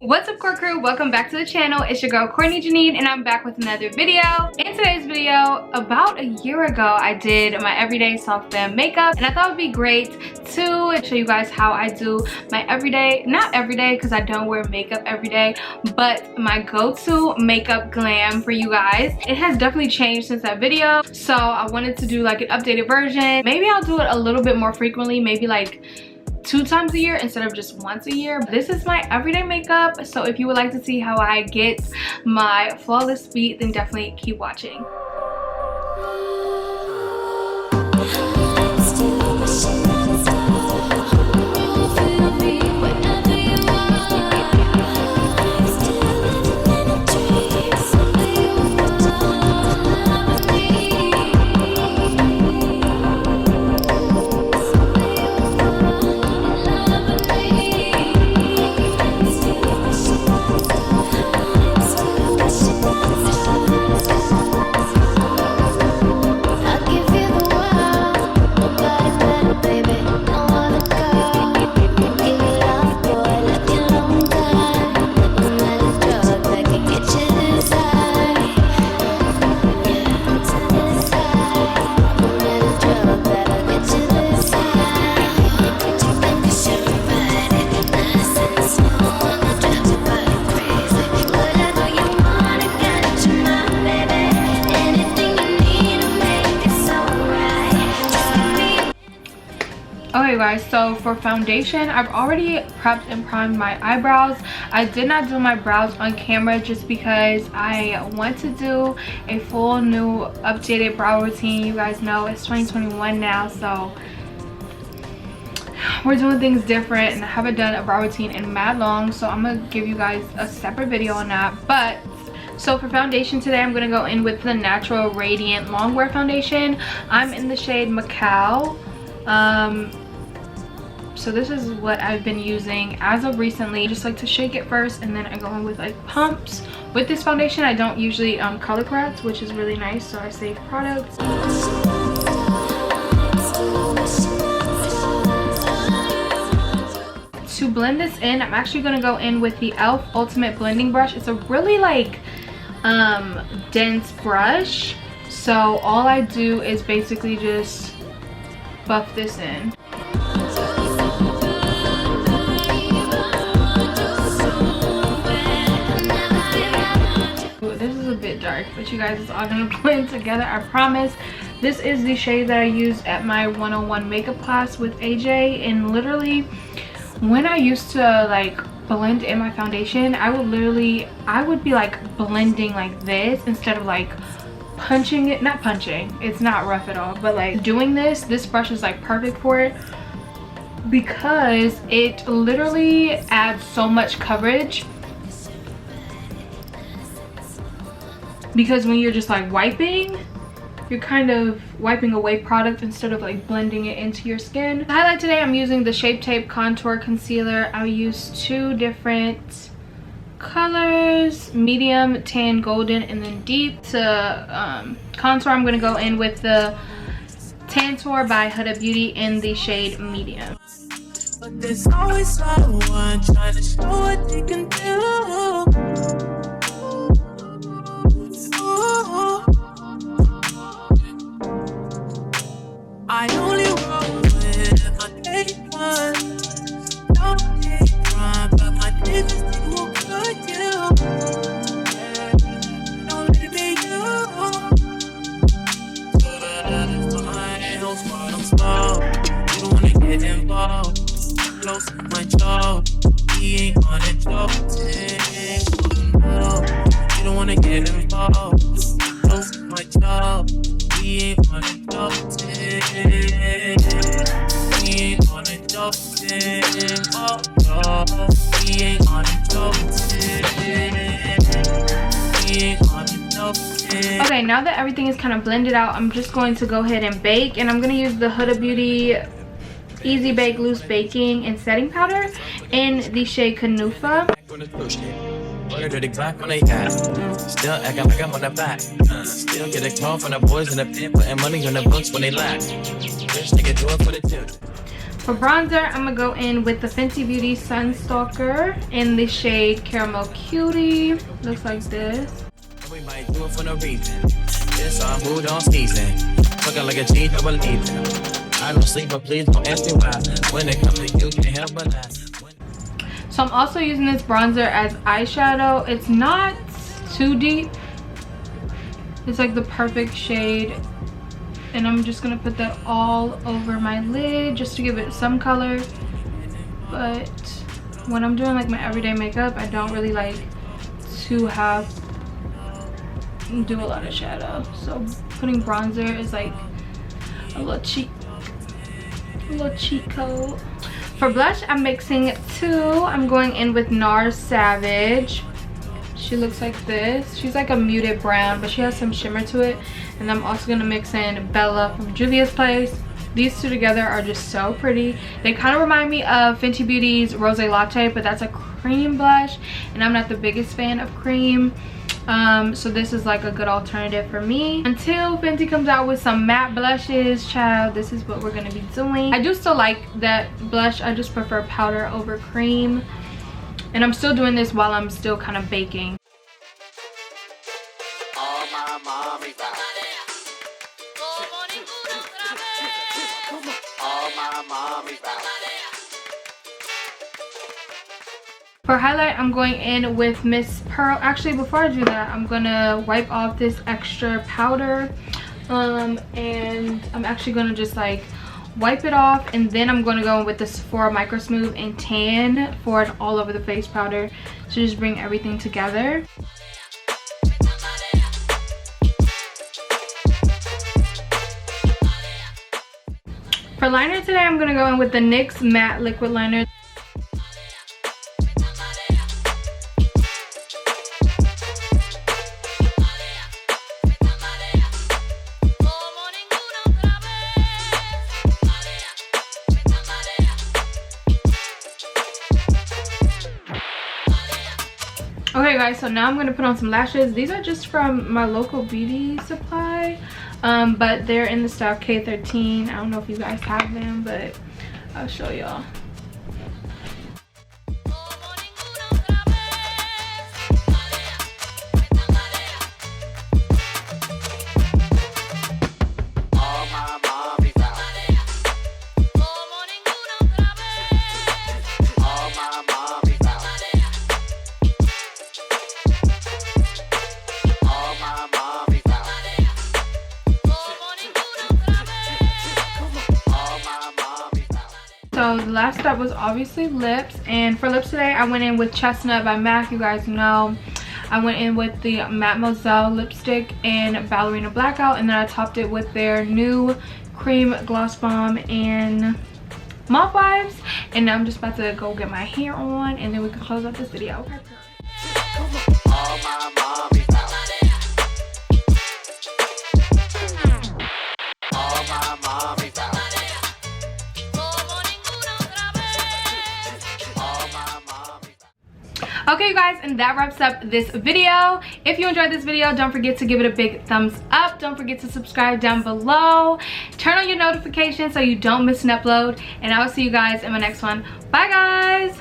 What's up, core crew? Welcome back to the channel. It's your girl Courtney Janine, and I'm back with another video. In today's video, about a year ago, I did my everyday self-glam makeup, and I thought it would be great to show you guys how I do my everyday, not everyday because I don't wear makeup every day, but my go-to makeup glam for you guys. It has definitely changed since that video, so I wanted to do like an updated version. Maybe I'll do it a little bit more frequently, maybe like 2 times a year instead of just once a year. This is my everyday makeup, so if you would like to see how I get my flawless beat, then definitely keep watching. Okay guys, so for foundation, I've already prepped and primed my eyebrows. I did not do my brows on camera just because I want to do a full new updated brow routine. You guys know it's 2021 now, so we're doing things different, and I haven't done a brow routine in mad long, so I'm gonna give you guys a separate video on that. But so for foundation today, I'm gonna go in with the Natural Radiant Longwear Foundation. I'm in the shade Macao. So this is what I've been using as of recently. I just like to shake it first, and then I go in with like pumps. With this foundation, I don't usually color correct, which is really nice, so I save products. To blend this in, I'm actually gonna go in with the e.l.f. Ultimate Blending Brush. It's a really like dense brush, so all I do is basically just buff this in. This is a bit dark, but you guys, it's all gonna blend together, I promise. This is the shade that I used at my 101 makeup class with AJ, and literally when I used to like blend in my foundation, I would be like blending like this instead of like punching it. Not punching, it's not rough at all, but like doing this brush is like perfect for it because it literally adds so much coverage. Because when you're just like wiping, you're kind of wiping away product instead of like blending it into your skin. The highlight today, I'm using the Shape Tape Contour Concealer. I use 2 different colors, medium, tan, golden, and then deep. To contour, I'm gonna go in with the Tantour by Huda Beauty in the shade medium. But there's always someone trying to show what they can do. I only roll with my day one. Don't take crime, but my niggas think we'll cut you. Don't let it be you. So that is fine. No squad, I'm slow. You don't wanna get involved. Close to my jaw. He ain't gonna joke. You don't wanna get involved. Close to my jaw. He ain't gonna joke. Okay, now that everything is kind of blended out, I'm just going to go ahead and bake, and I'm going to use the Huda Beauty Easy Bake Loose Baking and Setting Powder in the shade Kanufa. Dirty Glock on they hat. Still acting like I'm on the back. Still get a call from the boys in the pit, putting money on the books when they laugh. Bitch, nigga, do it for the children. For bronzer, I'm gonna go in with the Fenty Beauty Sunstalker in the shade Caramel Cutie. Looks like this. We might do it for no reason. This on who don't season. Looking like a cheat, I believe it. I don't sleep, but please don't ask me why. When it comes to you, can't help but laugh. So I'm also using this bronzer as eyeshadow. It's not too deep. It's like the perfect shade. And I'm just gonna put that all over my lid just to give it some color. But when I'm doing like my everyday makeup, I don't really like to do a lot of shadow. So putting bronzer is like a little cheat code. For blush, I'm mixing two. I'm going in with NARS Savage. She looks like this. She's like a muted brown, but she has some shimmer to it. And I'm also gonna mix in Bella from Juvia's Place. These two together are just so pretty. They kind of remind me of Fenty Beauty's Rose Latte, but that's a cream blush, and I'm not the biggest fan of cream. So this is like a good alternative for me. Until Fenty comes out with some matte blushes, child, this is what we're gonna be doing. I do still like that blush. I just prefer powder over cream. And I'm still doing this while I'm still kind of baking. For highlight, I'm going in with Miss Pearl. Actually, before I do that, I'm gonna wipe off this extra powder. And I'm actually gonna just like wipe it off, and then I'm gonna go in with the Sephora Micro Smooth and Tan for an all over the face powder to just bring everything together. For liner today, I'm gonna go in with the NYX Matte Liquid Liner. Okay guys, so now I'm going to put on some lashes. These are just from my local beauty supply, but they're in the style K13. I don't know if you guys have them, but I'll show y'all. So the last step was obviously lips, and for lips today I went in with Chestnut by MAC. You guys know I went in with the Mademoiselle lipstick and Ballerina Blackout, and then I topped it with their new cream gloss bomb in Mauve Vibes. And now I'm just about to go get my hair on, and then we can close up this video. Okay you guys, and that wraps up this video. If you enjoyed this video, don't forget to give it a big thumbs up. Don't forget to subscribe down below. Turn on your notifications so you don't miss an upload, and I will see you guys in my next one. Bye guys.